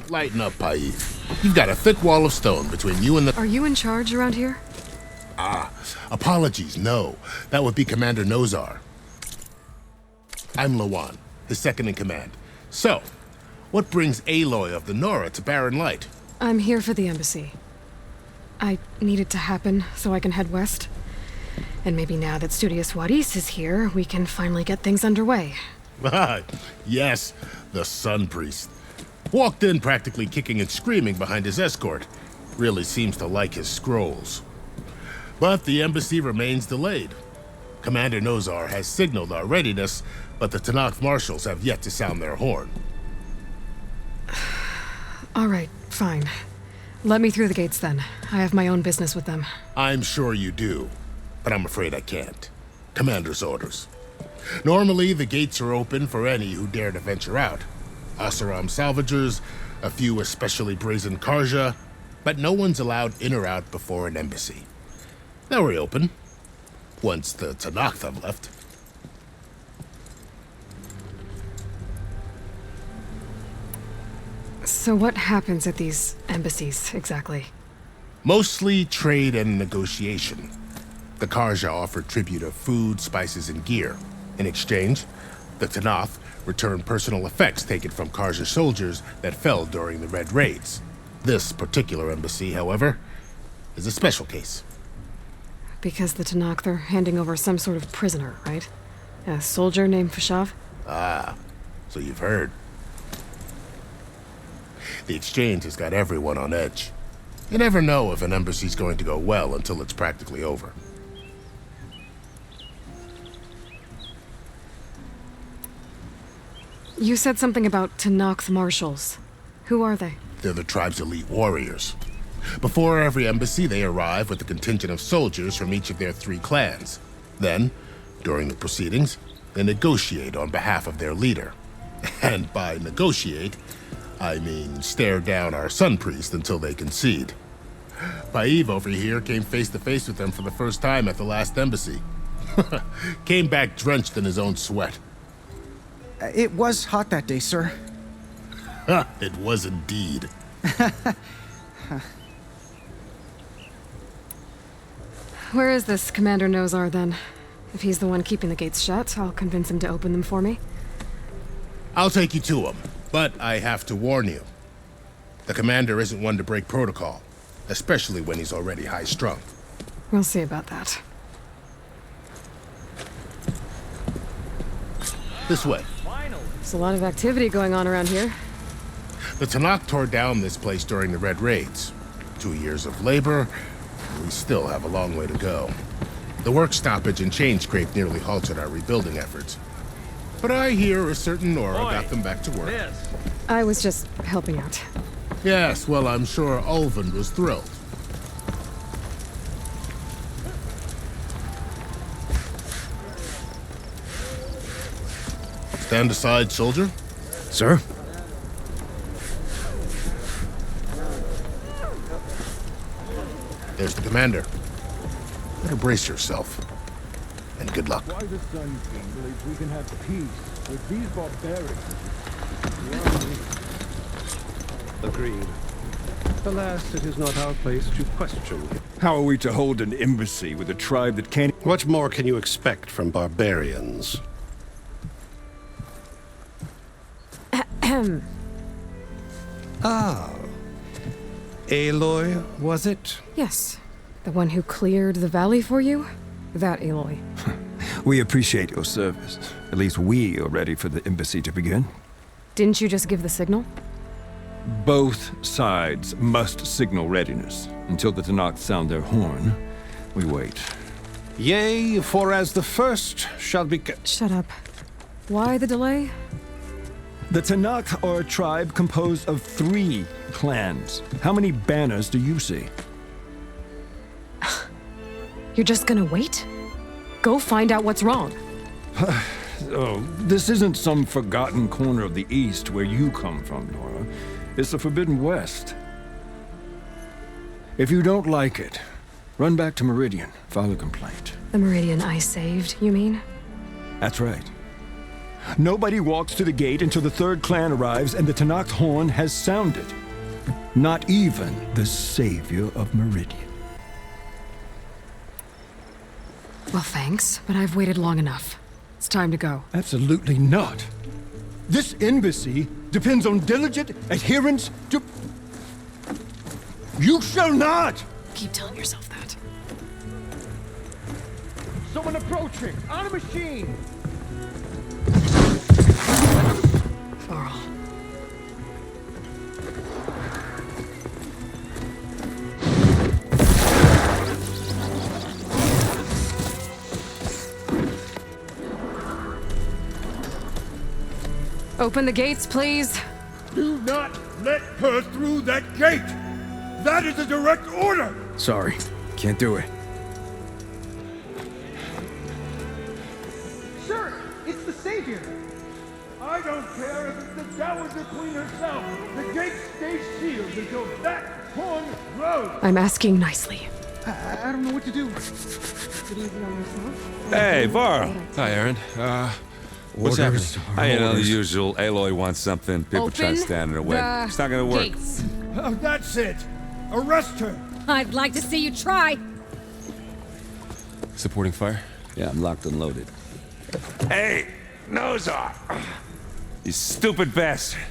Lighten up, Paiv. You've got a thick wall of stone between you and the... Are you in charge around here? Apologies, no. That would be Commander Nozar. I'm Lawan, his second in command. So, what brings Aloy of the Nora to Barren Light? I'm here for the embassy. I need it to happen so I can head west. And maybe now that Studious Wadis is here, we can finally get things underway. Yes, the Sun Priest. Walked in practically kicking and screaming behind his escort. Really seems to like his scrolls. But the embassy remains delayed. Commander Nozar has signaled our readiness, but the Tanakh marshals have yet to sound their horn. All right, fine. Let me through the gates then. I have my own business with them. I'm sure you do, but I'm afraid I can't. Commander's orders. Normally, the gates are open for any who dare to venture out. Asaram salvagers, a few especially brazen Karja, but no one's allowed in or out before an embassy. They'll reopen, once the Tanakh have left. So what happens at these embassies, exactly? Mostly trade and negotiation. The Karja offer tribute of food, spices, and gear. In exchange, the Tanakh return personal effects taken from Karja soldiers that fell during the Red Raids. This particular embassy, however, is a special case. Because the Tanakh, they're handing over some sort of prisoner, right? A soldier named Fashav? So you've heard. The exchange has got everyone on edge. You never know if an embassy's going to go well until it's practically over. You said something about Tanakh marshals. Who are they? They're the tribe's elite warriors. Before every embassy, they arrive with a contingent of soldiers from each of their 3 clans. Then, during the proceedings, they negotiate on behalf of their leader. And by negotiate, I mean stare down our Sun Priest until they concede. Paiv over here came face to face with them for the first time at the last embassy. Came back drenched in his own sweat. It was hot that day, sir. It was indeed. Where is this Commander Nozar, then? If he's the one keeping the gates shut, I'll convince him to open them for me. I'll take you to him, but I have to warn you. The commander isn't one to break protocol, especially when he's already high-strung. We'll see about that. This way. There's a lot of activity going on around here. The Tanakh tore down this place during the Red Raids. 2 years of labor, and we still have a long way to go. The work stoppage and chain scrape nearly halted our rebuilding efforts. But I hear a certain Nora got them back to work. I was just helping out. Yes, well, I'm sure Ulvin was thrilled. Stand aside, soldier. Sir? There's the commander. Better brace yourself. And good luck. Why the Sun King believes we can have peace with these barbarians. Agreed. Alas, it is not our place to question. How are we to hold an embassy with a tribe that can't... What more can you expect from barbarians? Ah. Aloy, was it? Yes. The one who cleared the valley for you? That Aloy. We appreciate your service. At least we are ready for the embassy to begin. Didn't you just give the signal? Both sides must signal readiness. Until the Tanakh sound their horn, we wait. Yea, for as the first shall be... Shut up. Why the delay? The Tanakh are a tribe composed of 3 clans. How many banners do you see? You're just gonna wait? Go find out what's wrong. Oh, this isn't some forgotten corner of the East where you come from, Nora. It's the Forbidden West. If you don't like it, run back to Meridian, file a complaint. The Meridian I saved, you mean? That's right. Nobody walks to the gate until the third clan arrives and the Tanakh horn has sounded. Not even the savior of Meridian. Well, thanks, but I've waited long enough. It's time to go. Absolutely not. This embassy depends on diligent adherence to... You shall not! Keep telling yourself that. Someone approaching! On a machine! Varl. Open the gates, please. Do not let her through that gate! That is a direct order! Sorry, can't do it. Sir, it's the Savior! I don't care if it's the Dowager Queen herself. The gate stays sealed until that horn blows. I'm asking nicely. I don't know what to do. Hey, Varl. Hi, Aaron. What's happening? I know the usual. Aloy wants something. People try to stand in her way. It's not gonna work. Gates. Oh, that's it! Arrest her! I'd like to see you try. Supporting fire? Yeah, I'm locked and loaded. Hey, nose off! You stupid bastard!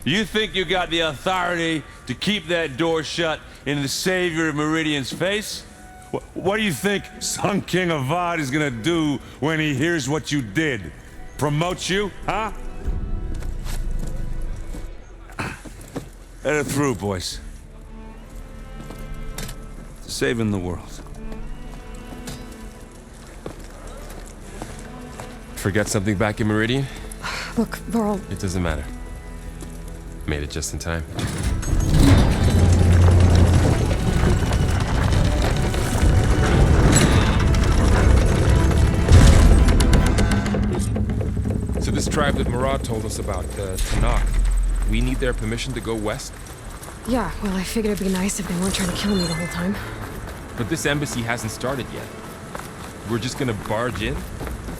You think you got the authority to keep that door shut in the savior of Meridian's face? What do you think Sun King Avad is gonna do when he hears what you did? Promote you, huh? Let her through, boys. Saving the world. Forget something back in Meridian? Look, Varl, It doesn't matter. Made it just in time. So this tribe that Murad told us about, the Tanakh, we need their permission to go west? yeah, well, I figured it'd be nice if they weren't trying to kill me the whole time. But this embassy hasn't started yet. We're just gonna barge in?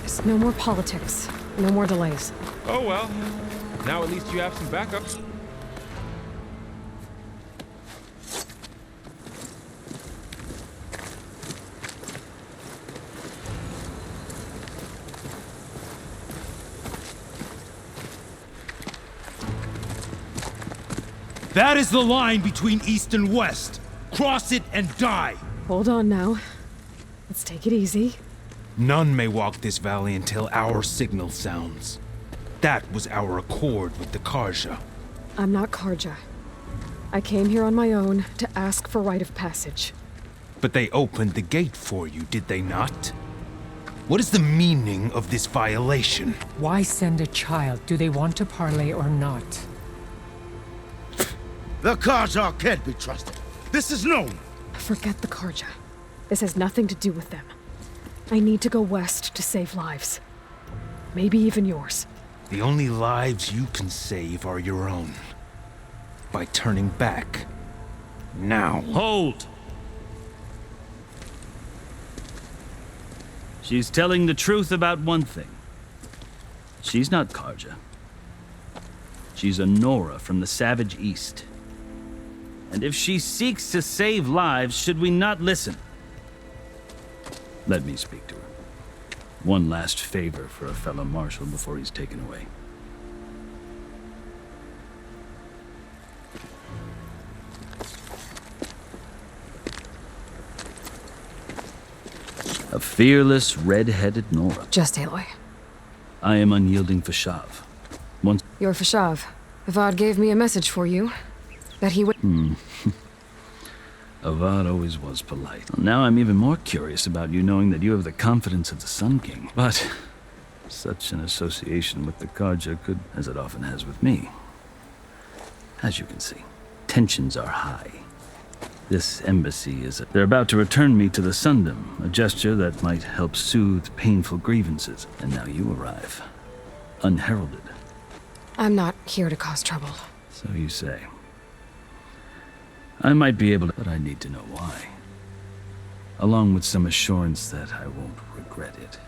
There's no more politics. No more delays. Oh well. Now at least you have some backup. That is the line between East and West. Cross it and die. Hold on now. Let's take it easy. None may walk this valley until our signal sounds. That was our accord with the Karja. I'm not Karja. I came here on my own to ask for rite of passage. But they opened the gate for you, did they not? What is the meaning of this violation? Why send a child? Do they want to parley or not? The Karja can't be trusted. This is known. Forget the Karja. This has nothing to do with them. I need to go west to save lives. Maybe even yours. The only lives you can save are your own. By turning back. Now. Hold! She's telling the truth about one thing. She's not Karja. She's a Nora from the Savage East. And if she seeks to save lives, should we not listen? Let me speak to her. One last favor for a fellow marshal before he's taken away. A fearless, red-headed Nora. Just Aloy. I am unyielding Fashav. Once... You're Fashav. Avad gave me a message for you. That he would... Avad always was polite. Now I'm even more curious about you knowing that you have the confidence of the Sun King. But such an association with the Karja could, as it often has with me. As you can see, tensions are high. This embassy is... They're about to return me to the Sundom, a gesture that might help soothe painful grievances. And now you arrive, unheralded. I'm not here to cause trouble. So you say. I might be able to, but I need to know why. Along with some assurance that I won't regret it.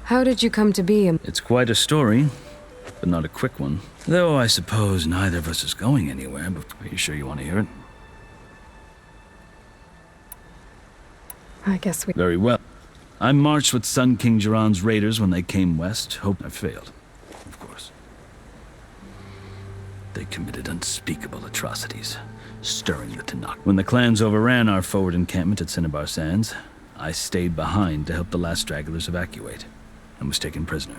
How did you come to be a... It's quite a story, but not a quick one. Though I suppose neither of us is going anywhere, but are you sure you want to hear it? I guess we... Very well. I marched with Sun King Jiran's raiders when they came west. Hope I failed, of course. They committed unspeakable atrocities, stirring the Tanakh. When the clans overran our forward encampment at Cinnabar Sands, I stayed behind to help the last stragglers evacuate, and was taken prisoner.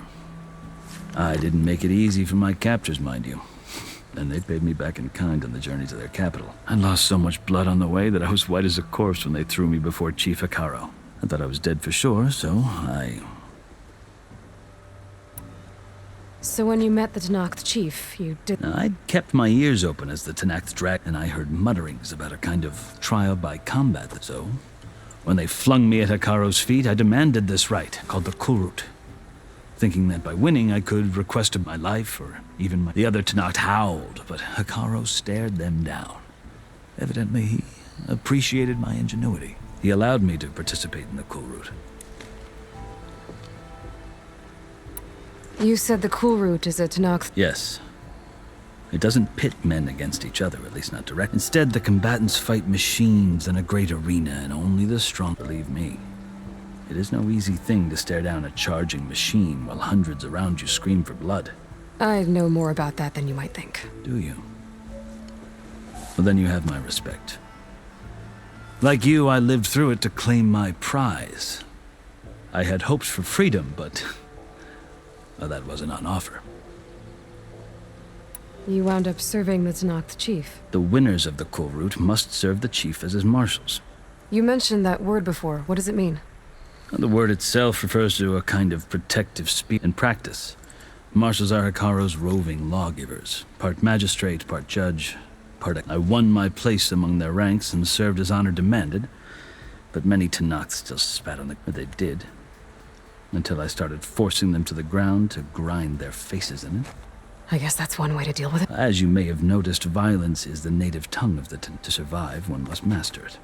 I didn't make it easy for my captors, mind you. And they paid me back in kind on the journey to their capital. I lost so much blood on the way that I was white as a corpse when they threw me before Chief Hikaro. I thought I was dead for sure, so So when you met the Tanakh chief, you did... I'd kept my ears open as the Tanakh dragged, and I heard mutterings about a kind of trial by combat. So, when they flung me at Hikaro's feet, I demanded this rite, called the Kulrut, thinking that by winning I could request my life, or even my... The other Tanakh howled, but Hikaro stared them down. Evidently, he appreciated my ingenuity. He allowed me to participate in the Kulrut. You said the Kulrut is a Tanakh... Yes. It doesn't pit men against each other, at least not direct. Instead, the combatants fight machines in a great arena, and only the strong believe me. It is no easy thing to stare down a charging machine while hundreds around you scream for blood. I know more about that than you might think. Do you? Well, then you have my respect. Like you, I lived through it to claim my prize. I had hoped for freedom, but... well, that wasn't on offer. You wound up serving the Tanakh chief. The winners of the Kulrut must serve the chief as his marshals. You mentioned that word before. What does it mean? The word itself refers to a kind of protective speech in practice. Marshals are Hikaro's roving lawgivers, part magistrate, part judge, part... I won my place among their ranks and served as honor demanded, but many Tanakh still spat on the... They did, until I started forcing them to the ground to grind their faces in it. I guess that's one way to deal with it. As you may have noticed, violence is the native tongue of the To survive, one must master it.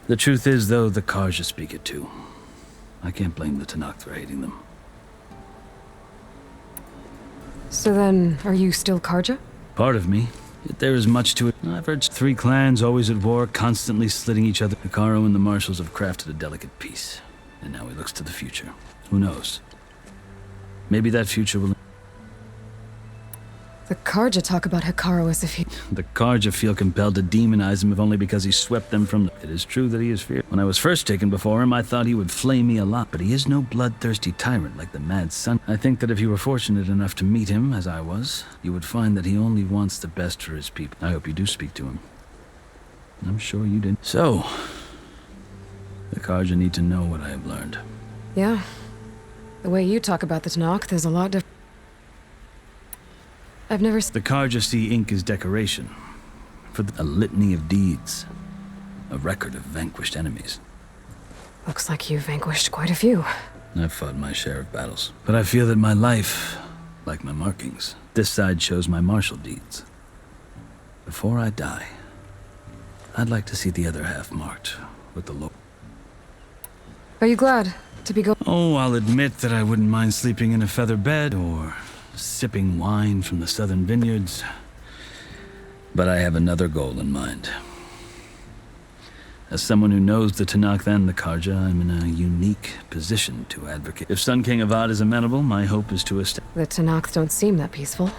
The truth is, though, the Karja speak it too. I can't blame the Tanakh for hating them. So then, are you still Karja? Part of me. Yet there is much to it. I've heard 3 clans always at war, constantly slitting each other. Hikaro and the marshals have crafted a delicate peace. And now he looks to the future. Who knows? Maybe that future will... The Karja talk about Hikaro as if he... The Karja feel compelled to demonize him if only because he swept them from... It is true that he is feared. When I was first taken before him, I thought he would flay me a lot, but he is no bloodthirsty tyrant like the Mad Sun. I think that if you were fortunate enough to meet him, as I was, you would find that he only wants the best for his people. I hope you do speak to him. I'm sure you did. So, the Karja need to know what I have learned. Yeah. The way you talk about the Tanakh, there's a lot different. I've never... The Karja see ink as decoration. For a litany of deeds. A record of vanquished enemies. Looks like you've vanquished quite a few. I've fought my share of battles. But I feel that my life, like my markings, this side shows my martial deeds. Before I die, I'd like to see the other half marked with the Lord. Are you glad to be going? Oh, I'll admit that I wouldn't mind sleeping in a feather bed or sipping wine from the southern vineyards. But I have another goal in mind. As someone who knows the Tanakh and the Karja, I'm in a unique position to advocate. If Sun King Avad is amenable, my hope is to establish... The Tanakh don't seem that peaceful.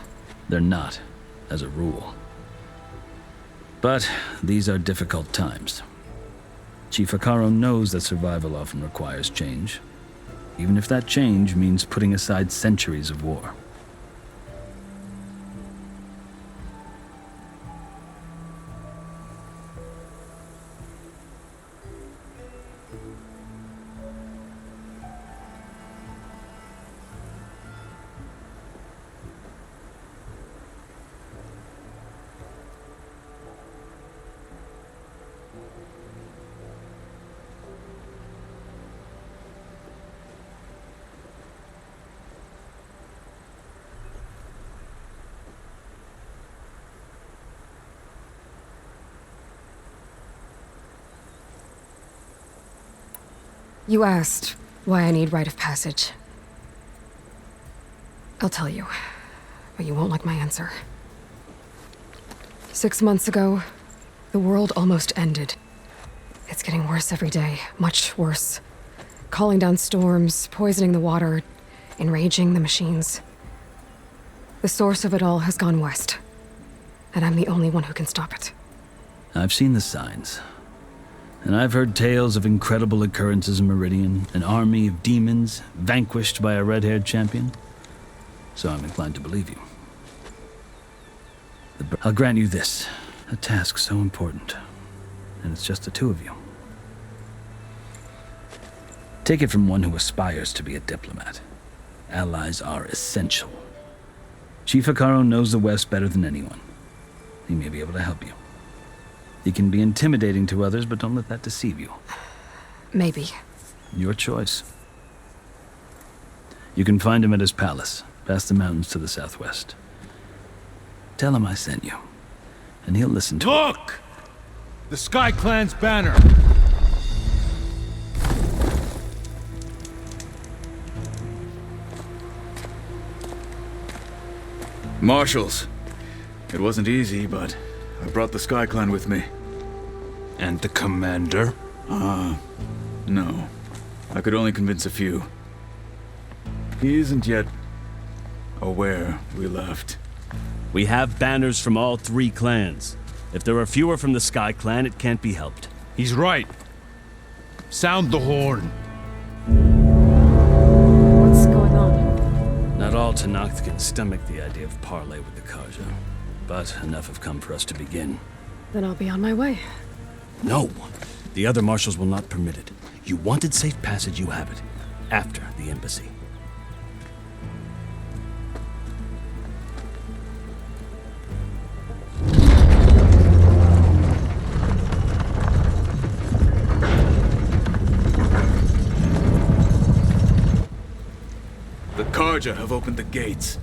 They're not, as a rule. But these are difficult times. Chief Hikaro knows that survival often requires change, even if that change means putting aside centuries of war. You asked Why I need rite of passage. I'll tell you, but you won't like my answer. 6 months ago, the world almost ended. It's getting worse every day, much worse. Calling down storms, poisoning the water, enraging the machines. The source of it all has gone west, and I'm the only one who can stop it. I've seen the signs. And I've heard tales of incredible occurrences in Meridian, an army of demons vanquished by a red-haired champion. So I'm inclined to believe you. I'll grant you this, a task so important, and it's just the two of you. Take it from one who aspires to be a diplomat. Allies are essential. Chief Hikaru knows the West better than anyone. He may be able to help you. He can be intimidating to others, but don't let that deceive you. Maybe. Your choice. You can find him at his palace, past the mountains to the southwest. Tell him I sent you, and he'll listen to it. Look! The Sky Clan's banner! Marshals. It wasn't easy, but I brought the Sky Clan with me. And the commander? No. I could only convince a few. He isn't yet aware we left. We have banners from all 3 clans. If there are fewer from the Sky Clan, it can't be helped. He's right. Sound the horn. What's going on? Not all Tenakth can stomach the idea of parley with the Karja, but enough have come for us to begin. Then I'll be on my way. No! The other marshals will not permit it. You wanted safe passage, you have it. After the embassy. The Karja have opened the gates.